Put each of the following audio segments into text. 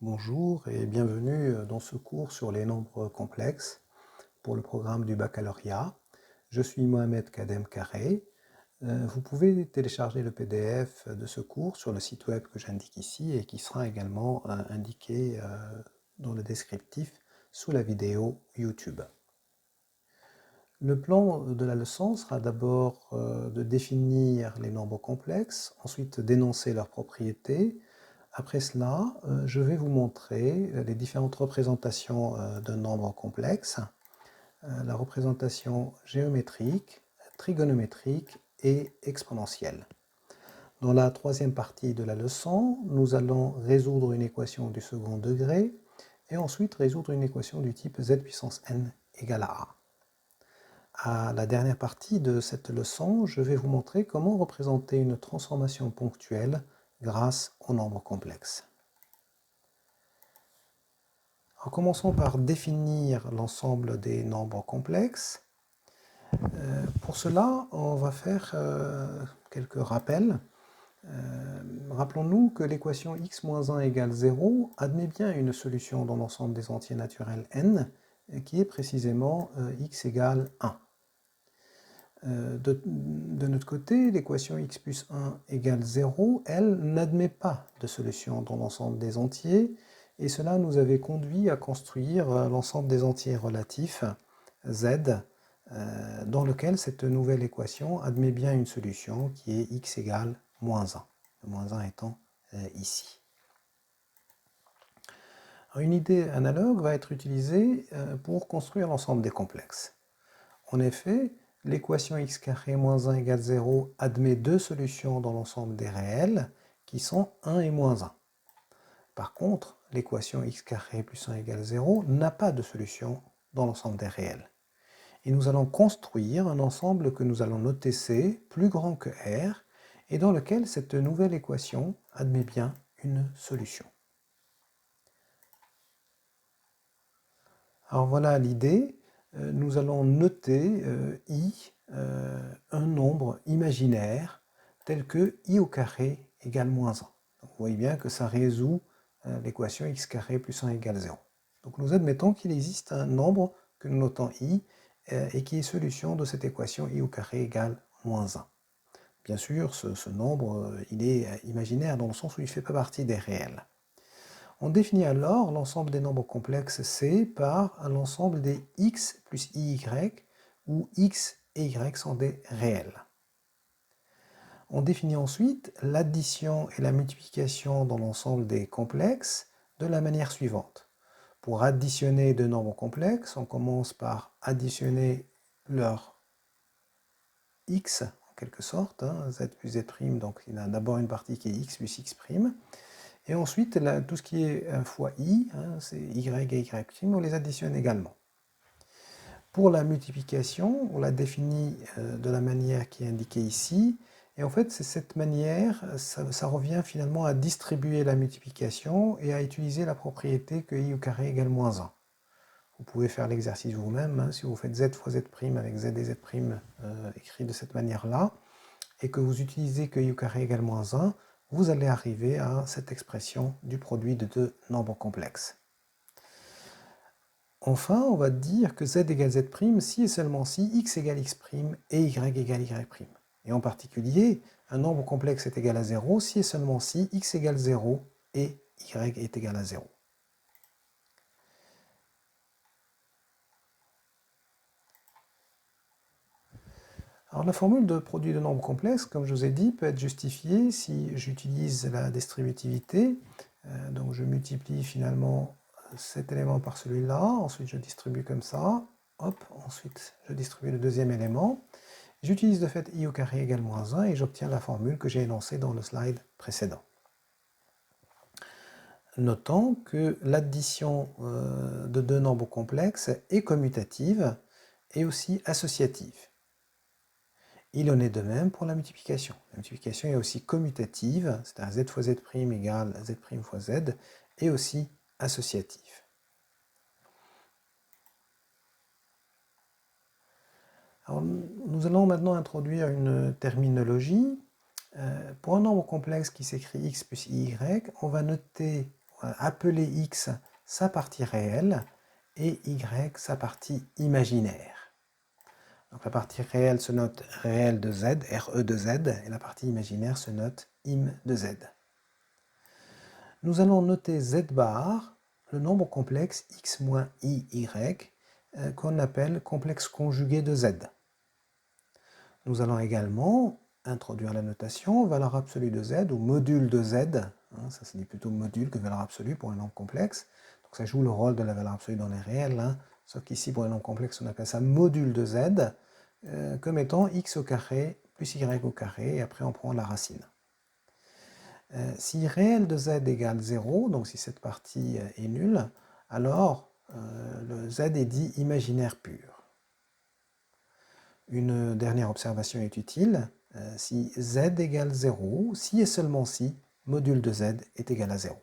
Bonjour et bienvenue dans ce cours sur les nombres complexes pour le programme du baccalauréat. Je suis Mohamed Kadem Karé. Vous pouvez télécharger le PDF de ce cours sur le site web que j'indique ici et qui sera également indiqué dans le descriptif sous la vidéo YouTube. Le plan de la leçon sera d'abord de définir les nombres complexes, ensuite d'énoncer leurs propriétés. Après cela, je vais vous montrer les différentes représentations d'un nombre complexe, la représentation géométrique, trigonométrique et exponentielle. Dans la troisième partie de la leçon, nous allons résoudre une équation du second degré et ensuite résoudre une équation du type z puissance n égale à a. À la dernière partie de cette leçon, je vais vous montrer comment représenter une transformation ponctuelle grâce aux nombres complexes. Alors, commençons par définir l'ensemble des nombres complexes. Pour cela, on va faire quelques rappels. Rappelons-nous que l'équation x-1 égale 0 admet bien une solution dans l'ensemble des entiers naturels n, qui est précisément x égale 1. De notre côté, l'équation x plus 1 égale 0, elle n'admet pas de solution dans l'ensemble des entiers, et cela nous avait conduit à construire l'ensemble des entiers relatifs, z, dans lequel cette nouvelle équation admet bien une solution qui est x égale moins 1, le moins 1 étant ici. Alors, une idée analogue va être utilisée pour construire l'ensemble des complexes. En effet, l'équation x carré moins 1 égale 0 admet deux solutions dans l'ensemble des réels qui sont 1 et moins 1. Par contre, l'équation x carré plus 1 égale 0 n'a pas de solution dans l'ensemble des réels. Et nous allons construire un ensemble que nous allons noter C, plus grand que R, et dans lequel cette nouvelle équation admet bien une solution. Alors voilà l'idée. Nous allons noter i, un nombre imaginaire tel que i au carré égale moins 1. Donc vous voyez bien que ça résout l'équation x carré plus 1 égale 0. Donc nous admettons qu'il existe un nombre que nous notons i et qui est solution de cette équation i au carré égale moins 1. Bien sûr, ce nombre il est imaginaire dans le sens où il ne fait pas partie des réels. On définit alors l'ensemble des nombres complexes C par l'ensemble des x plus iy, où x et y sont des réels. On définit ensuite l'addition et la multiplication dans l'ensemble des complexes de la manière suivante. Pour additionner deux nombres complexes, on commence par additionner leur x, en quelque sorte, z plus z', donc il y a d'abord une partie qui est x plus x', et ensuite, tout ce qui est fois i, c'est y et y', on les additionne également. Pour la multiplication, on la définit de la manière qui est indiquée ici. Et en fait, c'est cette manière, ça revient finalement à distribuer la multiplication et à utiliser la propriété que i au carré égale moins 1. Vous pouvez faire l'exercice vous-même, si vous faites z fois z' avec z et z' écrit de cette manière-là, et que vous utilisez que i au carré égale moins 1, vous allez arriver à cette expression du produit de deux nombres complexes. Enfin, on va dire que z égale z' si et seulement si x égale x' et y égale y'. Et en particulier, un nombre complexe est égal à 0 si et seulement si x égale 0 et y est égal à 0. Alors la formule de produit de nombres complexes, comme je vous ai dit, peut être justifiée si j'utilise la distributivité. Donc je multiplie finalement cet élément par celui-là, ensuite je distribue comme ça, hop, ensuite je distribue le deuxième élément. J'utilise de fait i au carré égale moins 1 et j'obtiens la formule que j'ai énoncée dans le slide précédent. Notons que l'addition de deux nombres complexes est commutative et aussi associative. Il en est de même pour la multiplication. La multiplication est aussi commutative, c'est-à-dire z fois z' égale z' fois z, et aussi associative. Alors, nous allons maintenant introduire une terminologie. Pour un nombre complexe qui s'écrit x plus iy, on va noter appeler x sa partie réelle et y sa partie imaginaire. Donc la partie réelle se note réelle de z, RE de z, et la partie imaginaire se note im de z. Nous allons noter z bar, le nombre complexe x moins i, y, qu'on appelle complexe conjugué de z. Nous allons également introduire la notation valeur absolue de z ou module de z, ça se dit plutôt module que valeur absolue pour un nombre complexe, donc ça joue le rôle de la valeur absolue dans les réels, sauf qu'ici pour un nombre complexe on appelle ça module de z, comme étant x au carré plus y au carré, et après on prend la racine. Si réel de z égale 0, donc si cette partie est nulle, alors le z est dit imaginaire pur. Une dernière observation est utile. Si z égale 0, si et seulement si, module de z est égal à 0.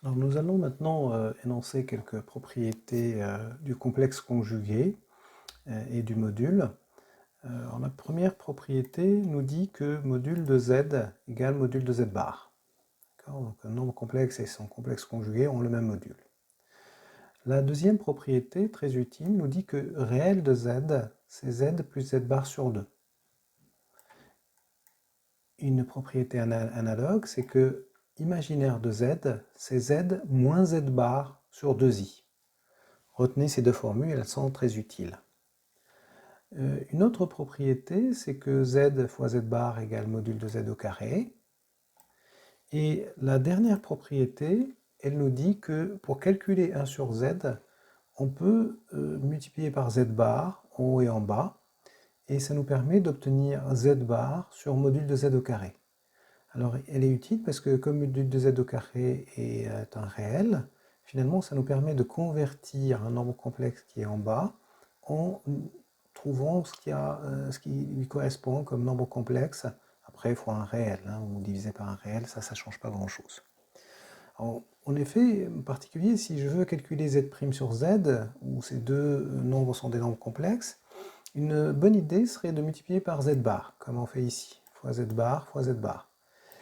Alors nous allons maintenant énoncer quelques propriétés du complexe conjugué et du module. Alors la première propriété nous dit que module de z égale module de z bar. Donc un nombre complexe et son complexe conjugué ont le même module. La deuxième propriété, très utile, nous dit que réel de z, c'est z plus z bar sur 2. Une propriété analogue, c'est que imaginaire de z, c'est z moins z bar sur 2i. Retenez ces deux formules, elles sont très utiles. Une autre propriété, c'est que z fois z bar égale module de z au carré. Et la dernière propriété, elle nous dit que pour calculer 1 sur z, on peut multiplier par z bar en haut et en bas, et ça nous permet d'obtenir z bar sur module de z au carré. Alors elle est utile parce que comme module de z au carré est un réel, finalement ça nous permet de convertir un nombre complexe qui est en bas en trouvant ce qui lui correspond comme nombre complexe, après fois un réel, ou divisé par un réel, ça ne change pas grand chose. En effet, en particulier, si je veux calculer z' sur z, où ces deux nombres sont des nombres complexes, une bonne idée serait de multiplier par z bar, comme on fait ici, fois z bar,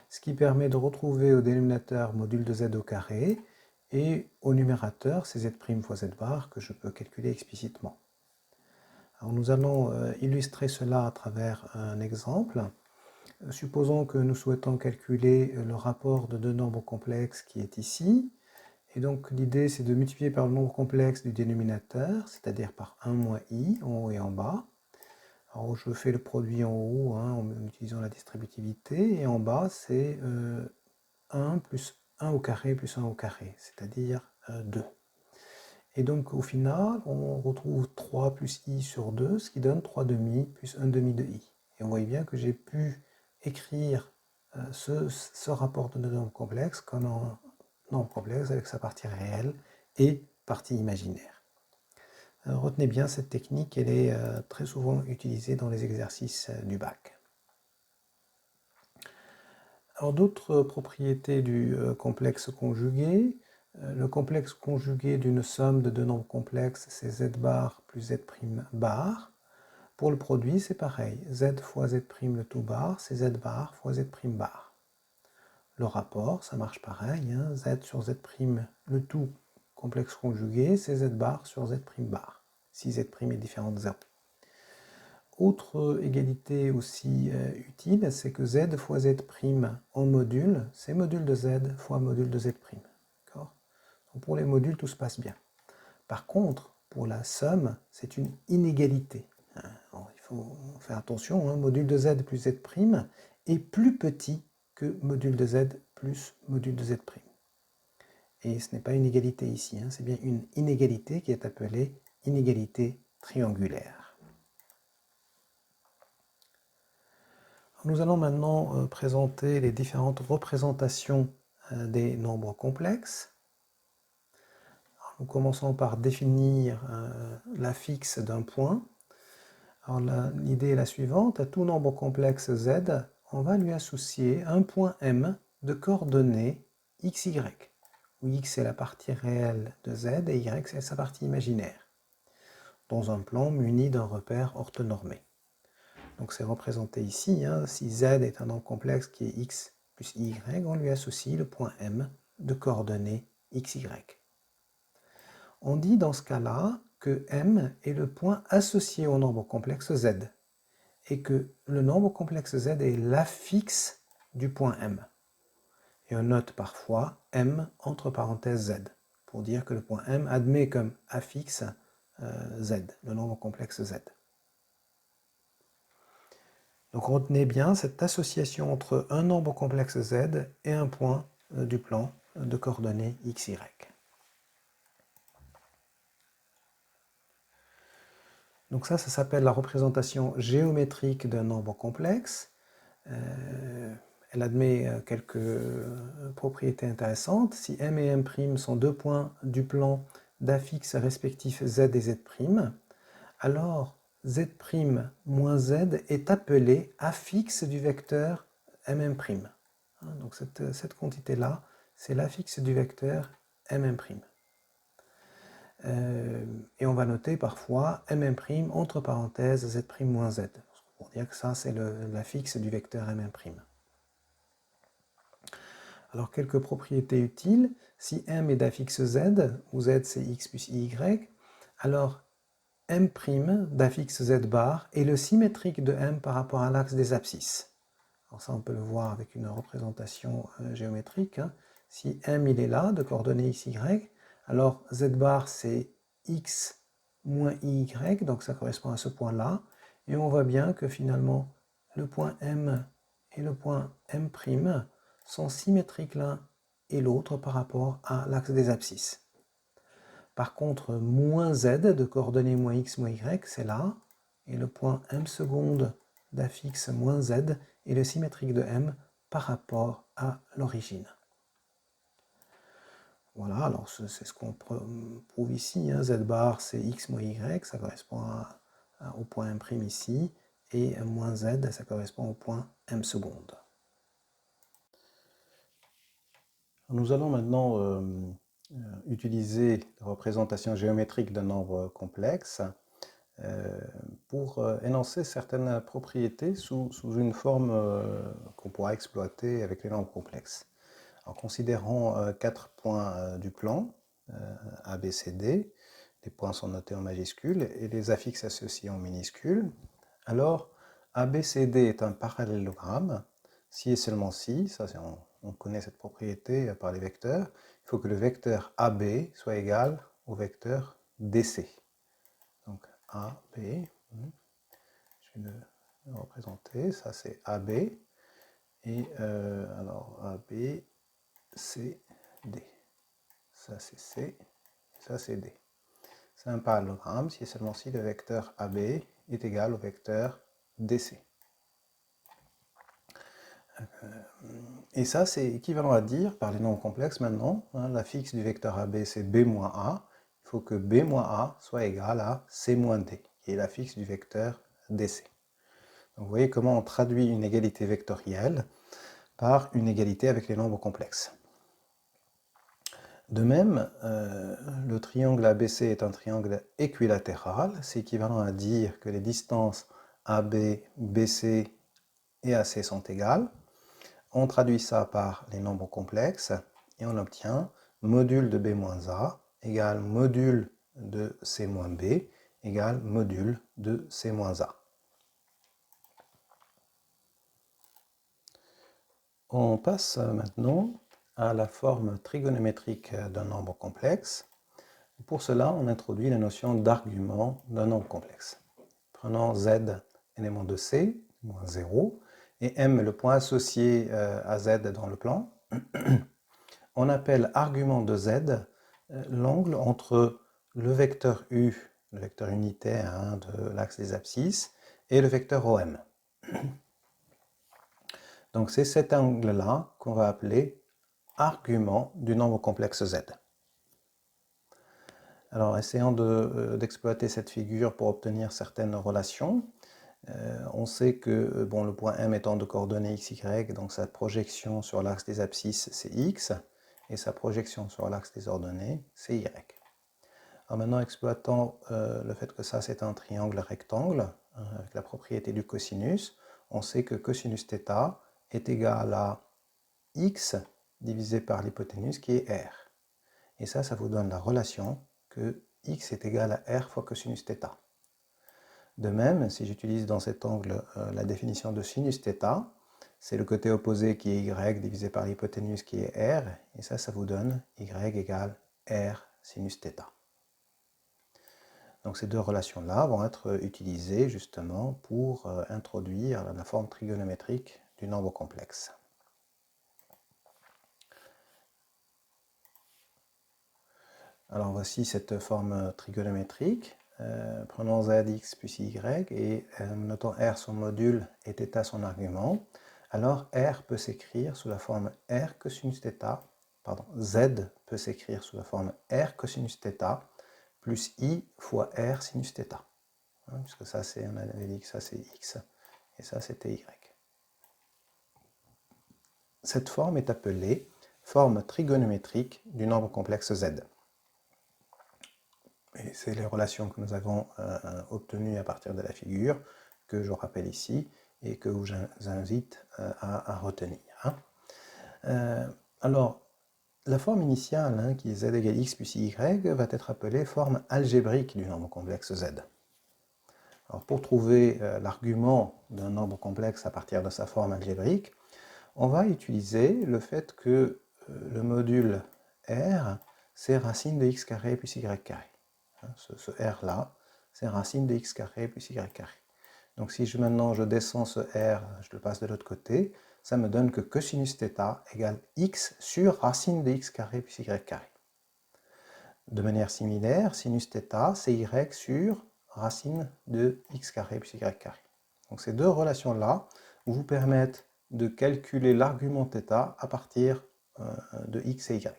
ce qui permet de retrouver au dénominateur module de z au carré, et au numérateur, c'est z' fois z bar que je peux calculer explicitement. Alors nous allons illustrer cela à travers un exemple. Supposons que nous souhaitons calculer le rapport de deux nombres complexes qui est ici. Et donc l'idée c'est de multiplier par le nombre complexe du dénominateur, c'est-à-dire par 1 moins i, en haut et en bas. Alors je fais le produit en haut en utilisant la distributivité, et en bas c'est 1 plus 1 au carré plus 1 au carré, c'est-à-dire 2. Et donc au final, on retrouve 3 plus i sur 2, ce qui donne 3 demi plus 1 demi de i. Et on voit bien que j'ai pu écrire ce rapport de deux nombres complexes comme un nombre complexe avec sa partie réelle et partie imaginaire. Retenez bien cette technique, elle est très souvent utilisée dans les exercices du bac. Alors d'autres propriétés du complexe conjugué. Le complexe conjugué d'une somme de deux nombres complexes, c'est z bar plus z' bar. Pour le produit, c'est pareil. Z fois z' le tout bar, c'est z bar fois z' bar. Le rapport, ça marche pareil. Z sur z' le tout complexe conjugué, c'est z bar sur z' bar, si z' est différent de 0. Autre égalité aussi utile, c'est que z fois z' en module, c'est module de z fois module de z'. Donc pour les modules, tout se passe bien. Par contre, pour la somme, c'est une inégalité. Alors, il faut faire attention, module de z plus z' est plus petit que module de z plus module de z'. Et ce n'est pas une égalité ici, c'est bien une inégalité qui est appelée inégalité triangulaire. Nous allons maintenant présenter les différentes représentations des nombres complexes. Alors, nous commençons par définir la fixe d'un point. L'idée est la suivante: à tout nombre complexe z, on va lui associer un point m de coordonnées x, y, où x est la partie réelle de z et y c'est sa partie imaginaire, dans un plan muni d'un repère orthonormé. Donc c'est représenté ici, si z est un nombre complexe qui est x plus y, on lui associe le point M de coordonnées x, y. On dit dans ce cas-là que M est le point associé au nombre complexe Z et que le nombre complexe Z est l'affixe du point M. Et on note parfois M entre parenthèses Z pour dire que le point M admet comme affixe Z, le nombre complexe Z. Donc retenez bien cette association entre un nombre complexe Z et un point du plan de coordonnées x, y. Donc ça s'appelle la représentation géométrique d'un nombre complexe. Elle admet quelques propriétés intéressantes. Si M et M' sont deux points du plan d'affixes respectifs Z et Z', alors Z' moins Z est appelé affixe du vecteur MM'. Donc cette quantité-là, c'est l'affixe du vecteur MM'. Et on va noter parfois MM' entre parenthèses Z' moins Z, pour dire que ça c'est l'affixe du vecteur MM'. Alors quelques propriétés utiles, si M est d'affixe Z, où Z c'est X plus Y, alors M' d'affixe Z bar est le symétrique de M par rapport à l'axe des abscisses. Alors ça on peut le voir avec une représentation géométrique. Si M il est là, de coordonnées X, Y, alors Z bar c'est X moins Y, donc ça correspond à ce point-là. Et on voit bien que finalement le point M et le point M' sont symétriques l'un et l'autre par rapport à l'axe des abscisses. Par contre, moins Z de coordonnées moins X moins Y, c'est là, et le point M seconde d'affixe moins Z est le symétrique de M par rapport à l'origine. Voilà, alors c'est ce qu'on prouve ici, Z bar c'est X moins Y, ça correspond au point M' ici, et moins Z, ça correspond au point M seconde. Nous allons maintenant utiliser la représentation géométrique d'un nombre complexe pour énoncer certaines propriétés sous une forme qu'on pourra exploiter avec les nombres complexes. En considérant 4 points du plan, A, B, C, D, les points sont notés en majuscules et les affixes associés en minuscules, alors ABCD est un parallélogramme si et seulement si, ça on connaît cette propriété par les vecteurs, il faut que le vecteur AB soit égal au vecteur DC. Donc AB, je vais le représenter, ça c'est AB, et alors AB, C, D. Ça c'est C, et ça c'est D. C'est un parallélogramme si et seulement si le vecteur AB est égal au vecteur DC. Et ça, c'est équivalent à dire, par les nombres complexes maintenant, l'affixe du vecteur AB, c'est B moins A. Il faut que B moins A soit égal à C moins D, qui est l'affixe du vecteur DC. Donc vous voyez comment on traduit une égalité vectorielle par une égalité avec les nombres complexes. De même, le triangle ABC est un triangle équilatéral. C'est équivalent à dire que les distances AB, BC et AC sont égales. On traduit ça par les nombres complexes et on obtient module de B moins A égale module de C moins B égale module de C moins A. On passe maintenant à la forme trigonométrique d'un nombre complexe. Pour cela, on introduit la notion d'argument d'un nombre complexe. Prenons Z, élément de C, moins 0, et M, le point associé à Z dans le plan. On appelle argument de Z l'angle entre le vecteur U, le vecteur unitaire de l'axe des abscisses, et le vecteur OM. Donc c'est cet angle-là qu'on va appeler argument du nombre complexe Z. Alors essayons d'exploiter cette figure pour obtenir certaines relations. On sait que le point M étant de coordonnées x, y, donc sa projection sur l'axe des abscisses c'est x, et sa projection sur l'axe des ordonnées c'est y. Alors maintenant exploitons le fait que ça c'est un triangle rectangle, avec la propriété du cosinus, on sait que cosinus θ est égal à x divisé par l'hypoténuse qui est r. Et ça vous donne la relation que x est égal à r fois cosinus θ. De même, si j'utilise dans cet angle la définition de sinus θ, c'est le côté opposé qui est y divisé par l'hypoténuse qui est r, et ça vous donne y égale r sinus θ. Donc ces deux relations-là vont être utilisées justement pour introduire la forme trigonométrique du nombre complexe. Alors voici cette forme trigonométrique. Prenons zx plus y et notons r son module et θ son argument. Alors r peut s'écrire sous la forme r cosinus θ, pardon, z peut s'écrire sous la forme r cosinus θ plus i fois r sinus θ. Hein, puisque ça c'est, on avait dit que ça c'est x et ça c'était y. Cette forme est appelée forme trigonométrique du nombre complexe z. Et c'est les relations que nous avons obtenues à partir de la figure que je rappelle ici et que je vous invite à retenir. Hein. Alors, la forme initiale, hein, qui est z égale x plus y, va être appelée forme algébrique du nombre complexe z. Alors, pour trouver l'argument d'un nombre complexe à partir de sa forme algébrique, on va utiliser le fait que le module r, c'est racine de x carré plus y carré. Ce R-là, c'est racine de x carré plus y carré. Donc si maintenant je descends ce R, je le passe de l'autre côté, ça me donne que cosinus θ égale x sur racine de x carré plus y carré. De manière similaire, sinus θ, c'est y sur racine de x carré plus y carré. Donc ces deux relations-là vous permettent de calculer l'argument θ à partir de x et y.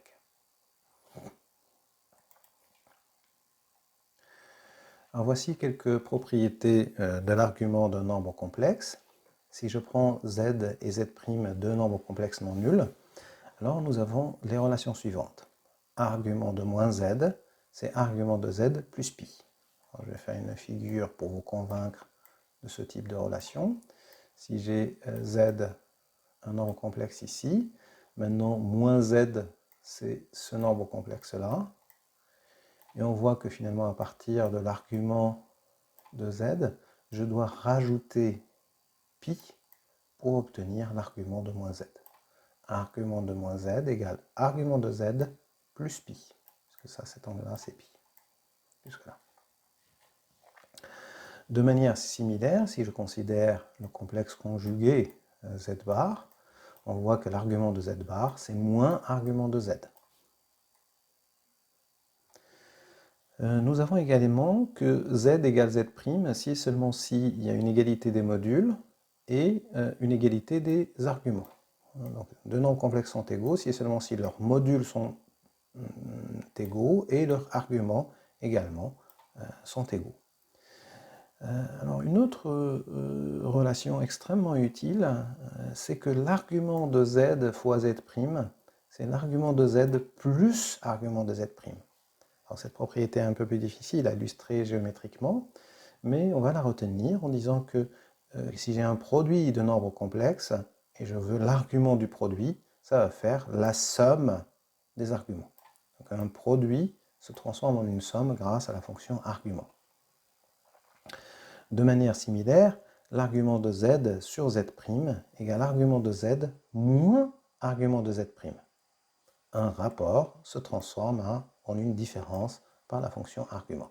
Alors voici quelques propriétés de l'argument d'un nombre complexe. Si je prends z et z', deux nombres complexes non nuls, alors nous avons les relations suivantes. Argument de moins z, c'est argument de z plus pi. Alors je vais faire une figure pour vous convaincre de ce type de relation. Si j'ai z, un nombre complexe ici, maintenant moins z, c'est ce nombre complexe-là. Et on voit que finalement, à partir de l'argument de z, je dois rajouter pi pour obtenir l'argument de moins z. Argument de moins z égale argument de z plus pi. Parce que ça, cet angle-là, c'est pi. Jusque-là. De manière similaire, si je considère le complexe conjugué z bar, on voit que l'argument de z bar, c'est moins argument de z. Nous avons également que z égale z' si et seulement si il y a une égalité des modules et une égalité des arguments. Donc, deux nombres complexes sont égaux si et seulement si leurs modules sont égaux et leurs arguments également sont égaux. Alors une autre relation extrêmement utile, c'est que l'argument de z fois z', c'est l'argument de z plus argument de z'. Alors cette propriété est un peu plus difficile à illustrer géométriquement, mais on va la retenir en disant que si j'ai un produit de nombres complexes et je veux l'argument du produit, ça va faire la somme des arguments. Donc un produit se transforme en une somme grâce à la fonction argument. De manière similaire, l'argument de z sur z' égale argument de z moins argument de z'. Un rapport se transforme en une différence par la fonction argument.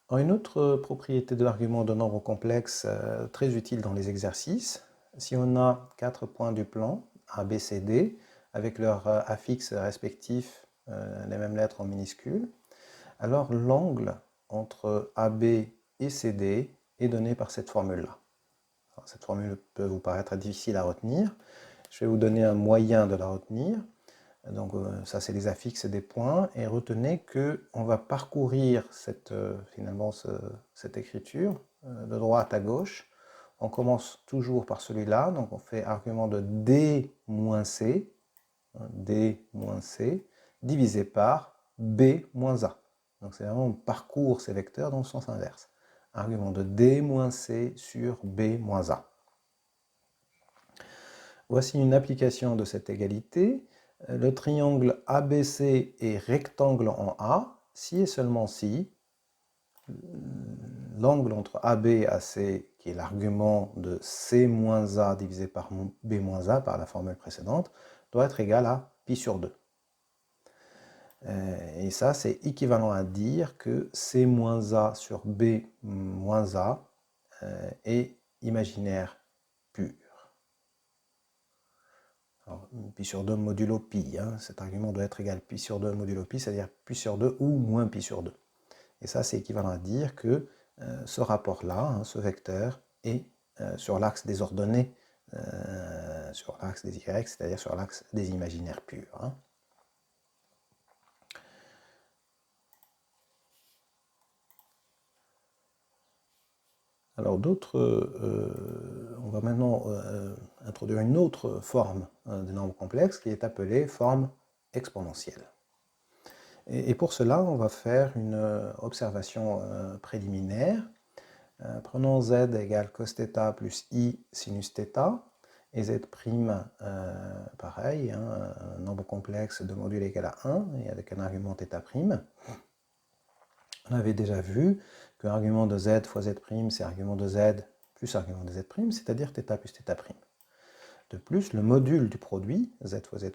Alors une autre propriété de l'argument de nombre complexe très utile dans les exercices, si on a 4 points du plan, A, B, C, D, avec leurs affixes respectifs, les mêmes lettres en minuscules, alors l'angle entre AB et CD est donné par cette formule-là. Cette formule peut vous paraître difficile à retenir. Je vais vous donner un moyen de la retenir. Donc ça, c'est les affixes des points. Et retenez qu'on va parcourir finalement cette écriture de droite à gauche. On commence toujours par celui-là. Donc on fait argument de D moins C, D moins C, divisé par B moins A. Donc c'est vraiment on parcourt ces vecteurs dans le sens inverse. argument de D moins C sur B moins A. Voici une application de cette égalité. Le triangle ABC est rectangle en A, si et seulement si l'angle entre AB et AC, qui est l'argument de C moins A divisé par B moins A par la formule précédente, doit être égal à pi sur 2. Et ça, c'est équivalent à dire que C moins A sur B moins A est imaginaire pur. Alors, pi sur 2 modulo pi, cet argument doit être égal à pi sur 2 modulo pi, c'est-à-dire pi sur 2 ou moins pi sur 2. Et ça, c'est équivalent à dire que ce rapport-là, ce vecteur, est sur l'axe des ordonnées, sur l'axe des y, c'est-à-dire sur l'axe des imaginaires purs. Alors on va maintenant introduire une autre forme de nombres complexes qui est appelée forme exponentielle. Et pour cela, on va faire une observation préliminaire. Prenons z égale cos θ plus i sinus θ, et z', pareil, un nombre complexe de module égal à 1, et avec un argument θ'. On avait déjà vu que l'argument de z fois z', c'est argument de z plus argument de z', c'est-à-dire θ plus θ'. De plus, le module du produit, z fois z',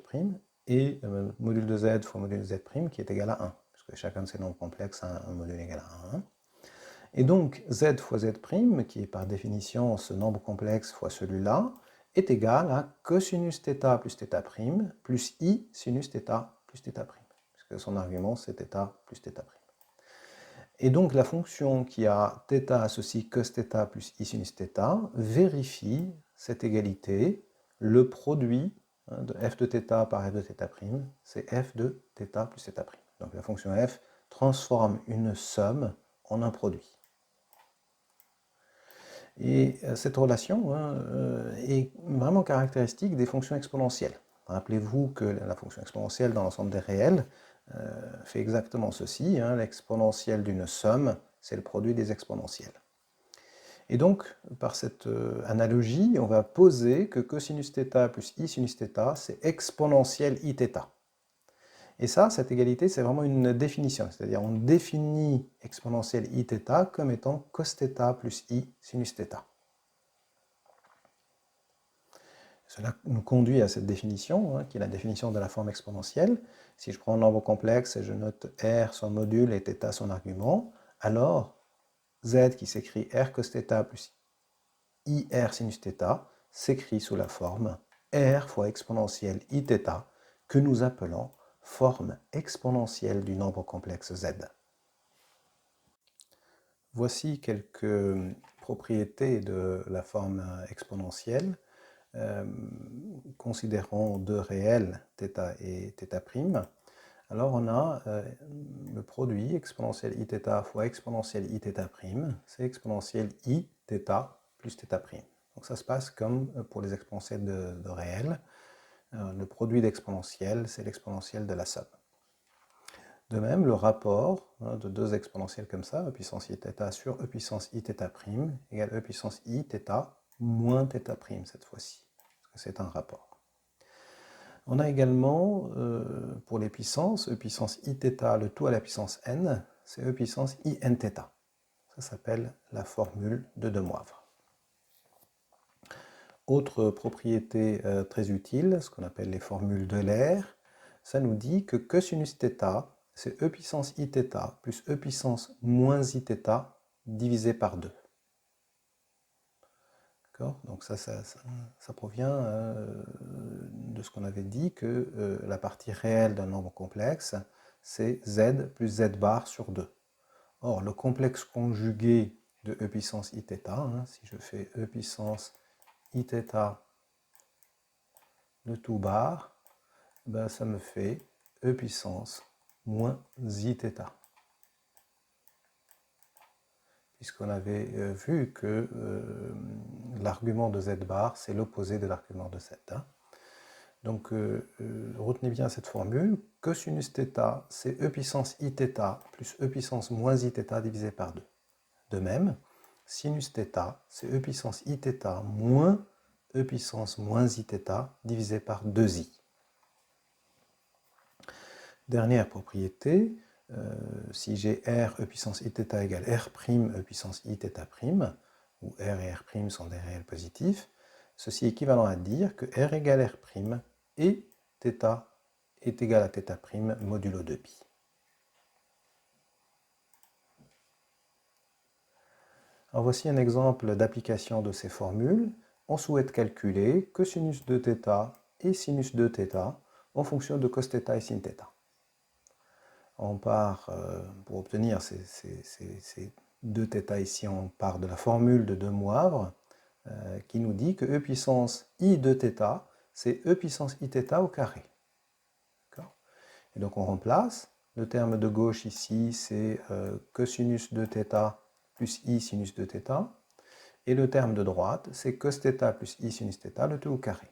est le module de z fois module de z', qui est égal à 1, puisque chacun de ces nombres complexes a un module égal à 1. Et donc, z fois z', qui est par définition ce nombre complexe fois celui-là, est égal à cosinus θ plus θ' plus i sinus θ plus θ', puisque son argument c'est θ plus θ'. Et donc la fonction qui a θ associe cos θ plus i sinus θ vérifie cette égalité, le produit de f de θ par f de θ', c'est f de θ plus θ'. Donc la fonction f transforme une somme en un produit. Et cette relation est vraiment caractéristique des fonctions exponentielles. Rappelez-vous que la fonction exponentielle dans l'ensemble des réels fait exactement ceci. L'exponentielle d'une somme, c'est le produit des exponentielles. Et donc, par cette analogie, on va poser que cosinus θ plus i sinus θ, c'est exponentielle iθ. Et ça, cette égalité, c'est vraiment une définition. C'est-à-dire, on définit exponentielle iθ comme étant cos θ plus i sinus θ. Cela nous conduit à cette définition, qui est la définition de la forme exponentielle. Si je prends un nombre complexe et je note r son module et θ son argument, alors z qui s'écrit r cos θ plus ir sinus θ s'écrit sous la forme r fois exponentielle iθ que nous appelons forme exponentielle du nombre complexe z. Voici quelques propriétés de la forme exponentielle. Considérons deux réels, θ et θ'. Alors on a le produit exponentielle iθ fois exponentielle iθ', c'est exponentielle iθ plus θ'. Donc ça se passe comme pour les exponentielles de réels. Le produit d'exponentielle, c'est l'exponentielle de la somme. De même, le rapport de deux exponentielles comme ça, e puissance iθ sur e puissance iθ' égale e puissance iθ moins θ' cette fois-ci, parce que c'est un rapport. On a également, pour les puissances, e puissance iθ, le tout à la puissance n, c'est e puissance inθ. Ça s'appelle la formule de De Moivre. Autre propriété très utile, ce qu'on appelle les formules d'Euler, ça nous dit que cosinus θ, c'est e puissance iθ plus e puissance moins iθ divisé par 2. Donc ça provient de ce qu'on avait dit, que la partie réelle d'un nombre complexe, c'est z plus z bar sur 2. Or, le complexe conjugué de e puissance iθ, si je fais e puissance iθ de tout bar, ben ça me fait e puissance moins iθ. Puisqu'on avait vu que l'argument de z bar, c'est l'opposé de l'argument de z. Donc, retenez bien cette formule. Cosinus θ, c'est e puissance iθ plus e puissance moins iθ divisé par 2. De même, sinus θ, c'est e puissance iθ moins e puissance moins iθ divisé par 2i. Dernière propriété, si j'ai r e puissance iθ égale r' e puissance iθ', où r et r' sont des réels positifs, ceci est équivalent à dire que r égale r' et θ est égal à θ' modulo 2π. Alors voici un exemple d'application de ces formules. On souhaite calculer cosinus de θ et sinus de θ en fonction de cos θ et sin θ. On part, pour obtenir ces 2θ ici, on part de la formule de De Moivre qui nous dit que e puissance i de θ, c'est e puissance iθ au carré. Et donc on remplace. Le terme de gauche ici, c'est cosinus de θ plus i sinus de θ. Et le terme de droite, c'est cos θ plus i sinus θ, le tout au carré.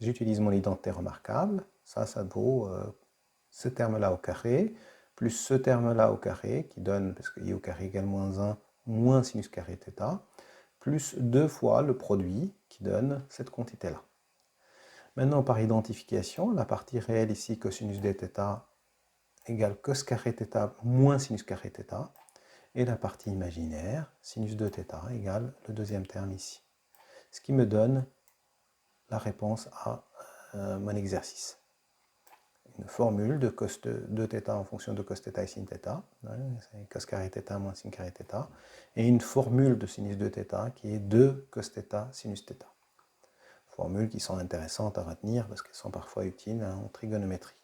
J'utilise mon identité remarquable. Ça vaut ce terme-là au carré, plus ce terme-là au carré, qui donne, parce que i au carré égale moins 1, moins sinus carré θ, plus 2 fois le produit, qui donne cette quantité-là. Maintenant, par identification, la partie réelle ici, cosinus dθ égale cos carré θ moins sinus carré θ, et la partie imaginaire, sinus de θ égale le deuxième terme ici. Ce qui me donne la réponse à mon exercice. Une formule de cos de θ en fonction de cos θ et sin θ, cos carré θ moins sin carré θ, et une formule de sinus de θ qui est 2 cos θ sinus θ. Formules qui sont intéressantes à retenir parce qu'elles sont parfois utiles en trigonométrie.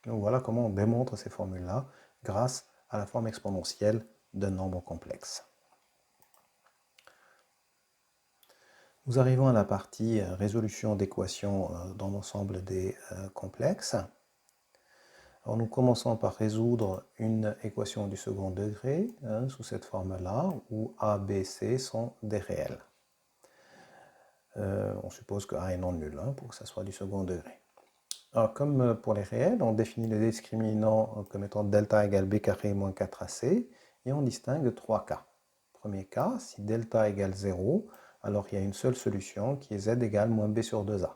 Donc voilà comment on démontre ces formules-là grâce à la forme exponentielle d'un nombre complexe. Nous arrivons à la partie résolution d'équations dans l'ensemble des complexes. Alors nous commençons par résoudre une équation du second degré sous cette forme-là, où A, B, C sont des réels. On suppose que A est non nul pour que ça soit du second degré. Alors comme pour les réels, on définit le discriminant comme étant delta égale b carré moins 4ac, et on distingue 3 cas. Premier cas, si delta égale 0, alors il y a une seule solution qui est z égale moins b sur 2a.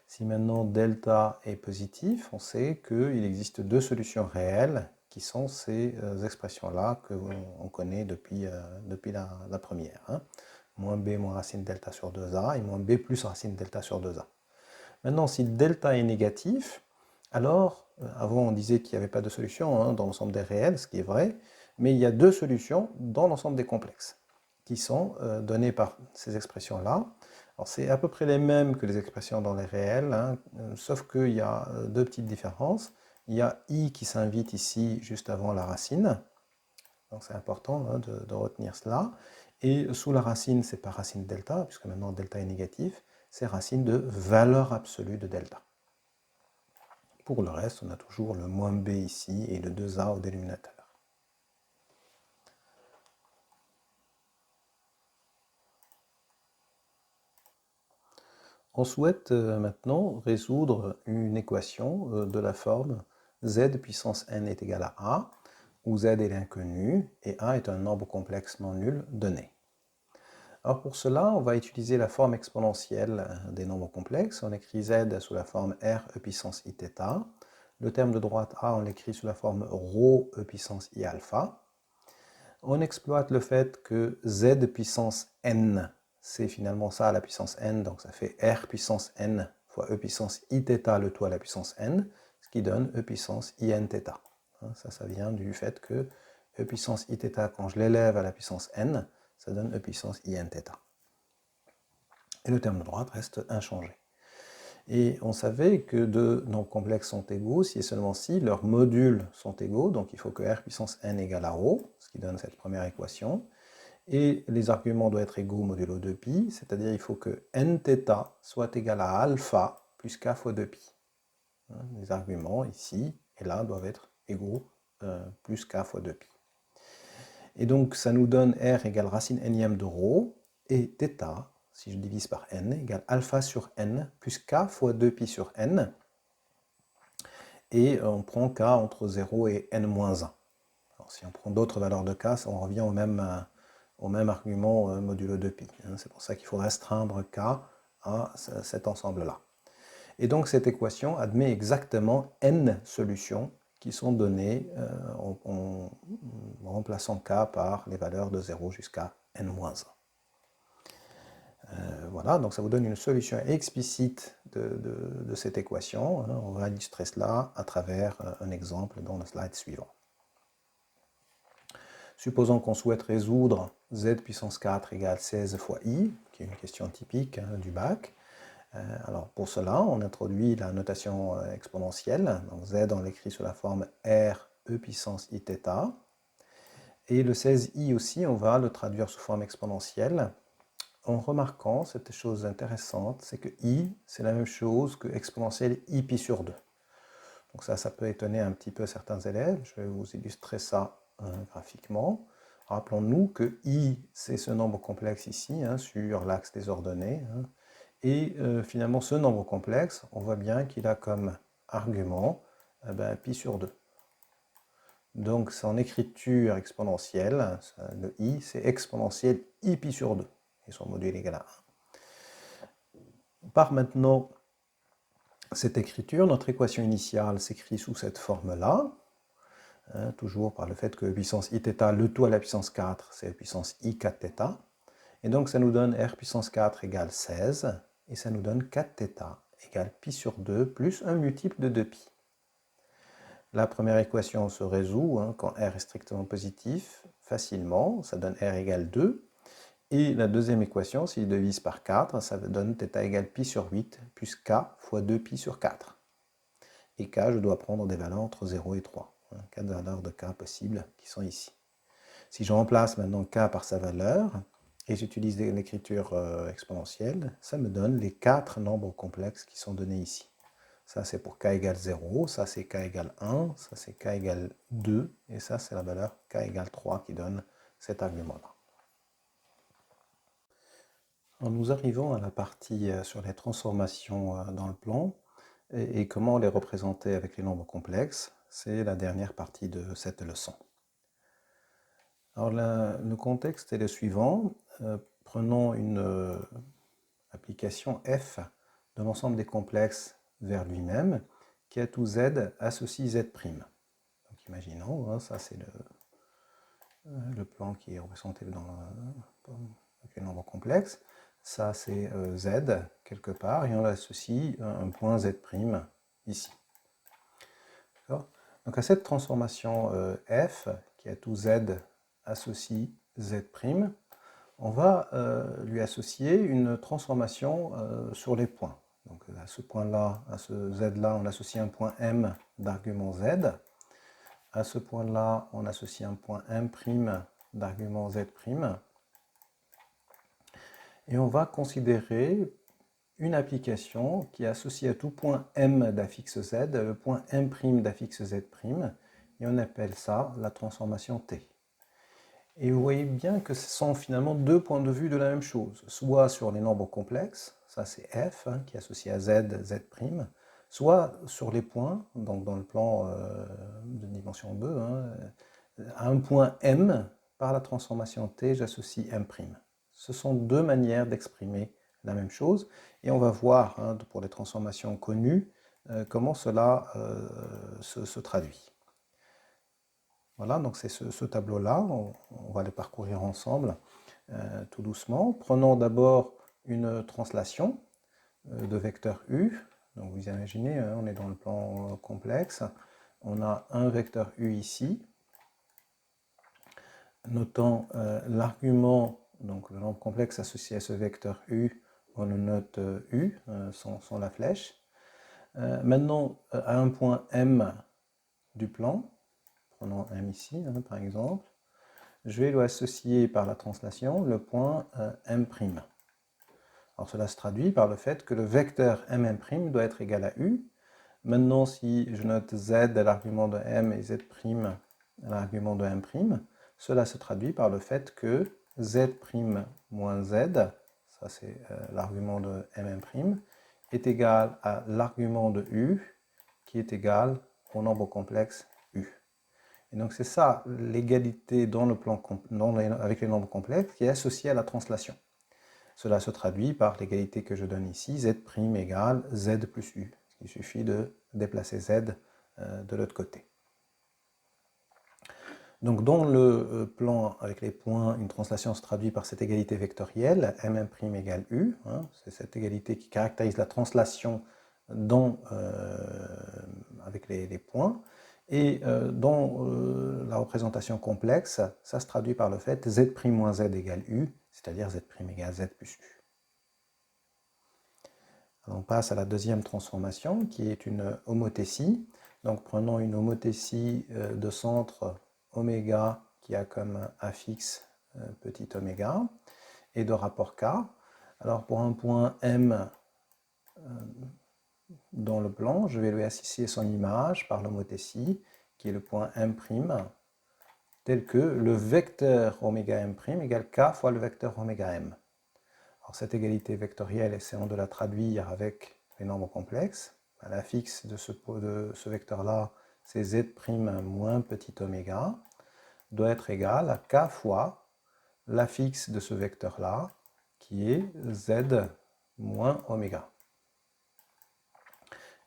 Si maintenant delta est positif, on sait qu'il existe deux solutions réelles qui sont ces expressions-là que l'on connaît depuis la première. Moins b moins racine delta sur 2a et moins b plus racine delta sur 2a. Maintenant, si delta est négatif, alors, avant on disait qu'il n'y avait pas de solution dans l'ensemble des réels, ce qui est vrai, mais il y a deux solutions dans l'ensemble des complexes, qui sont données par ces expressions-là. Alors c'est à peu près les mêmes que les expressions dans les réels, sauf qu'il y a deux petites différences. Il y a i qui s'invite ici juste avant la racine, donc c'est important de retenir cela. Et sous la racine, c'est pas racine delta, puisque maintenant delta est négatif, c'est racine de valeur absolue de delta. Pour le reste, on a toujours le moins b ici et le 2a au dénominateur. On souhaite maintenant résoudre une équation de la forme z puissance n est égal à a, où z est l'inconnu et a est un nombre complexe non nul donné. Alors pour cela, on va utiliser la forme exponentielle des nombres complexes. On écrit z sous la forme r e puissance iθ. Le terme de droite a, on l'écrit sous la forme ρ e puissance i alpha. On exploite le fait que z puissance n, c'est finalement ça à la puissance n, donc ça fait r puissance n fois e puissance iθ le tout à la puissance n, ce qui donne e puissance inθ. Ça vient du fait que e puissance iθ, quand je l'élève à la puissance n, ça donne e puissance inθ. Et le terme de droite reste inchangé. Et on savait que deux nombres complexes sont égaux si et seulement si leurs modules sont égaux, donc il faut que r puissance n égale à ρ, ce qui donne cette première équation. Et les arguments doivent être égaux modulo 2π, c'est-à-dire il faut que nθ soit égal à alpha plus k fois 2π. Les arguments ici et là doivent être égaux plus k fois 2π. Et donc ça nous donne r égale racine nième de ρ, et θ, si je divise par n, égale alpha sur n plus k fois 2π sur n. Et on prend k entre 0 et n-1. Si on prend d'autres valeurs de k, on revient au même argument modulo 2pi. C'est pour ça qu'il faut restreindre k à cet ensemble-là. Et donc cette équation admet exactement n solutions qui sont données en remplaçant k par les valeurs de 0 jusqu'à n-1. Voilà, donc ça vous donne une solution explicite de cette équation. On va illustrer cela à travers un exemple dans le slide suivant. Supposons qu'on souhaite résoudre z puissance 4 égale 16 fois i, qui est une question typique du bac. Alors pour cela, on introduit la notation exponentielle. Donc z, on l'écrit sous la forme r e puissance iθ. Et le 16i aussi, on va le traduire sous forme exponentielle, en remarquant cette chose intéressante, c'est que i, c'est la même chose que exponentielle i pi sur 2. Donc ça peut étonner un petit peu certains élèves. Je vais vous illustrer ça graphiquement. Rappelons-nous que i, c'est ce nombre complexe ici, sur l'axe des ordonnées. Et finalement, ce nombre complexe, on voit bien qu'il a comme argument pi sur 2. Donc son écriture exponentielle, le i, c'est exponentielle i pi sur 2. Et son module égal à 1. Par maintenant cette écriture, notre équation initiale s'écrit sous cette forme-là, toujours par le fait que puissance iθ, le tout à la puissance 4, c'est la puissance i 4θ. Et donc ça nous donne r puissance 4 égale 16, et ça nous donne 4θ égale pi sur 2 plus un multiple de 2pi. La première équation se résout quand r est strictement positif, facilement, ça donne r égale 2. Et la deuxième équation, s'il divise par 4, ça donne θ égale pi sur 8 plus k fois 2pi sur 4. Et k, je dois prendre des valeurs entre 0 et 3. 4 valeurs de k possibles qui sont ici. Si je remplace maintenant k par sa valeur, et j'utilise l'écriture exponentielle, ça me donne les 4 nombres complexes qui sont donnés ici. Ça c'est pour k égale 0, ça c'est k égale 1, ça c'est k égale 2, et ça c'est la valeur k égale 3 qui donne cet argument-là. Nous arrivons à la partie sur les transformations dans le plan et comment les représenter avec les nombres complexes. C'est la dernière partie de cette leçon. Alors le contexte est le suivant. Prenons une application f de l'ensemble des complexes vers lui-même qui a tout z associe z'. Donc imaginons, ça c'est le plan qui est représenté avec les nombres complexes. Ça c'est z quelque part et on associe un point z' ici. Donc à cette transformation f qui a tout z associe z', on va lui associer une transformation sur les points. Donc à ce point-là, à ce z-là, on associe un point m d'argument z. À ce point-là, on associe un point m' d'argument z'. Et on va considérer une application qui associe à tout point m d'affixe z le point m' d'affixe z', et on appelle ça la transformation t. Et vous voyez bien que ce sont finalement deux points de vue de la même chose, soit sur les nombres complexes, ça c'est f, qui est associé à z, z', soit sur les points, donc dans le plan de dimension 2, à un point m, par la transformation t, j'associe m'. Ce sont deux manières d'exprimer la même chose, et on va voir pour les transformations connues comment cela se traduit. Voilà, donc c'est ce tableau-là, on va le parcourir ensemble tout doucement. Prenons d'abord une translation de vecteur u. Donc vous imaginez, on est dans le plan complexe. On a un vecteur u ici. Notant l'argument, donc le nombre complexe associé à ce vecteur u, on le note u, sans la flèche. Maintenant, à un point m du plan, prenons m ici par exemple, je vais lui associer par la translation le point m'. Alors cela se traduit par le fait que le vecteur m' doit être égal à u. Maintenant, si je note z à l'argument de m et z' à l'argument de m', cela se traduit par le fait que z' moins z, ça c'est l'argument de m', est égal à l'argument de u, qui est égal au nombre complexe u. Et donc c'est ça l'égalité dans le plan avec les nombres complexes qui est associée à la translation. Cela se traduit par l'égalité que je donne ici, z' égale z plus u. Il suffit de déplacer z de l'autre côté. Donc dans le plan avec les points, une translation se traduit par cette égalité vectorielle, m' égale u. Hein, c'est cette égalité qui caractérise la translation avec les points. Et dans la représentation complexe, ça se traduit par le fait z' moins z égale u, c'est-à-dire z' égale z plus u. Alors on passe à la deuxième transformation qui est une homothétie. Donc prenons une homothétie de centre oméga qui a comme affixe petit oméga et de rapport k. Alors pour un point m dans le plan, je vais lui associer son image par l'homothétie qui est le point m', tel que le vecteur oméga m' égale k fois le vecteur oméga m. Alors cette égalité vectorielle, essayons de la traduire avec les nombres complexes. L'affixe de ce vecteur-là, c'est z' moins petit oméga, doit être égal à k fois l'affixe de ce vecteur-là, qui est z moins oméga.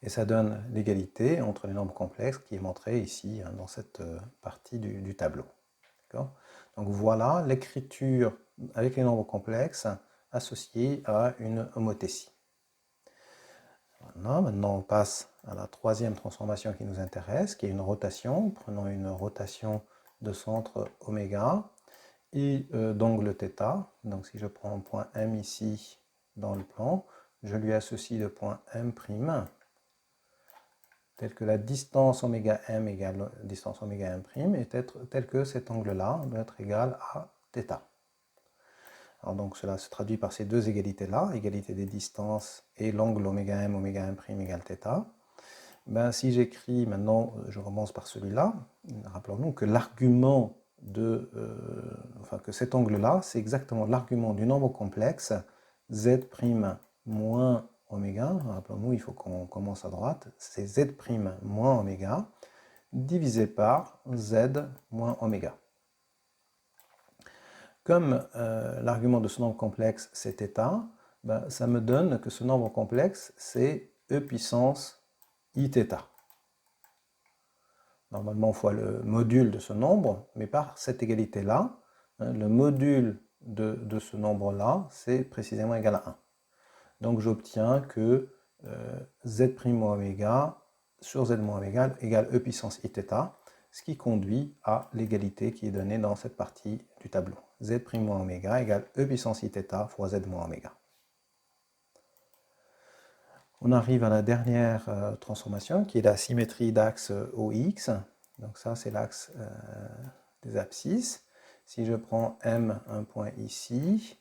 Et ça donne l'égalité entre les nombres complexes qui est montrée ici, hein, dans cette partie du tableau. Donc voilà l'écriture avec les nombres complexes associée à une homothétie. Voilà, maintenant on passe à la troisième transformation qui nous intéresse, qui est une rotation. Prenons une rotation de centre oméga et d'angle θ. Donc si je prends un point M ici dans le plan, je lui associe le point M', tel que la distance oméga m égale distance oméga m', et tel que cet angle-là doit être égal à θ. Alors donc cela se traduit par ces deux égalités-là, égalité des distances et l'angle oméga m m' égale θ. Ben, si j'écris maintenant, je commence par celui-là, rappelons-nous que l'argument que cet angle-là, c'est exactement l'argument du nombre complexe z' moins oméga, rappelons-nous, il faut qu'on commence à droite, c'est z' moins oméga, divisé par z moins oméga. Comme l'argument de ce nombre complexe c'est θ, ben, ça me donne que ce nombre complexe c'est e puissance iθ. Normalement, il faut le module de ce nombre, mais par cette égalité-là, hein, le module de ce nombre-là, c'est précisément égal à 1. Donc j'obtiens que z' moins oméga sur z moins oméga égale e puissance iθ, ce qui conduit à l'égalité qui est donnée dans cette partie du tableau. Z' moins oméga égale e puissance iθ fois z moins oméga. On arrive à la dernière transformation qui est la symétrie d'axe OX. Donc ça c'est l'axe des abscisses. Si je prends M, un point ici,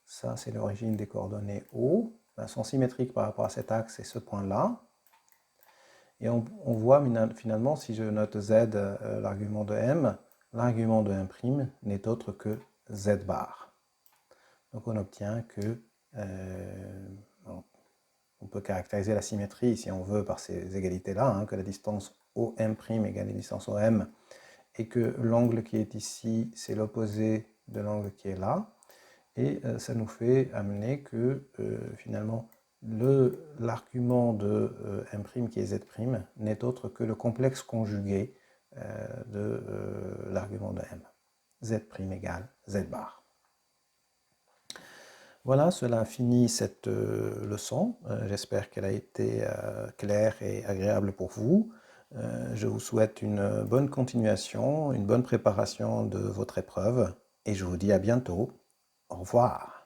ça c'est l'origine des coordonnées O, ben, sont symétriques par rapport à cet axe et ce point-là. Et on voit finalement, si je note Z, l'argument de M, l'argument de M' n'est autre que Z bar. Donc on obtient que on peut caractériser la symétrie, si on veut, par ces égalités-là, hein, que la distance OM' égale la distance OM, et que l'angle qui est ici, c'est l'opposé de l'angle qui est là. Et ça nous fait amener que, finalement, l'argument de M' qui est Z' n'est autre que le complexe conjugué de l'argument de M. Z' égale Z bar. Voilà, cela finit cette leçon. J'espère qu'elle a été claire et agréable pour vous. Je vous souhaite une bonne continuation, une bonne préparation de votre épreuve et je vous dis à bientôt. Au revoir.